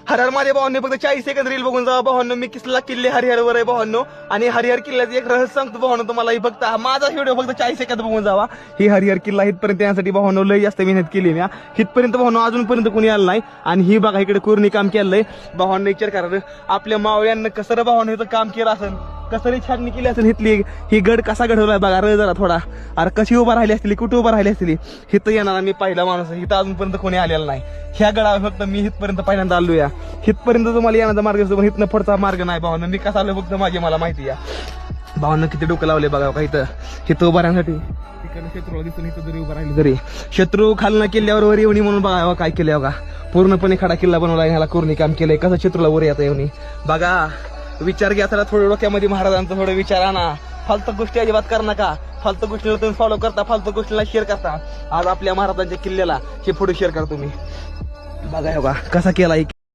हरिहर माझ्या भावांनी फक्त 40 सेकंद रील बघून जावा भावांनो. मी किसला किल्ले हरिहरवर आहे भावांनो. आणि हरिहर किल्ल्याचं एक रहस्य सांगतो भावांनो तुम्हाला. ही फक्त माझा व्हिडिओ फक्त 40 सेकंद बघून जावा. ही हरिहर किल्ला इथपर्यंत येण्यासाठी भावांनो लय जास्त मेहनत केली मी. इथपर्यंत भावांनो अजूनपर्यंत कोणी आलं नाही. आणि ही बघा इकडे कोरणी काम केलंय भावांनो. विचार करा आपल्या मावळ्यांना कसं रे भावांनो इथं काम केलं असेल, कसं रे छाननी केली असेल. इथली ही गड कसा घडवलाय बघा रे जरा थोडा. अरे कशी उभा राहिली असतील, कुठे उभा राहिली असतील. इथं येणार मी पहिला माणूस आहे. इथं अजूनपर्यंत कोणी आलेला नाही. ह्या गडावर फक्त मी इथपर्यंत पहिल्यांदा आलो या. इथपर्यंत तुम्हाला येण्याचा मार्ग असतो पण इथनं पुढचा मार्ग नाही भावांनो. मी कसा आलो फक्त माझी मला माहिती आहे. भावांनो किती डोकं लावले बघा का इथं उभा राहण्यासाठी. शत्रू दिसून इथं जरी उभा राहिली तरी शत्रू खालना किल्ल्यावर वर येऊनी म्हणून बघा काय केलं बघा. पूर्णपणे खडा किल्ला बनवला. ह्याला कोरणी काम केलंय. कसं शत्रूला वर येतं येऊनी बघा. विचार घ्या त्याला थोडं डोक्यामध्ये महाराजांचा थोडं विचार आणा. फालतू गोष्टी अजिबात कर नका. फालतू गोष्टीला तुम्ही फॉलो करता, फालतू गोष्टीला शेअर करता. आज आपल्या महाराजांच्या किल्ल्याला हे फोटो शेअर करा तुम्ही. बघा कसा केला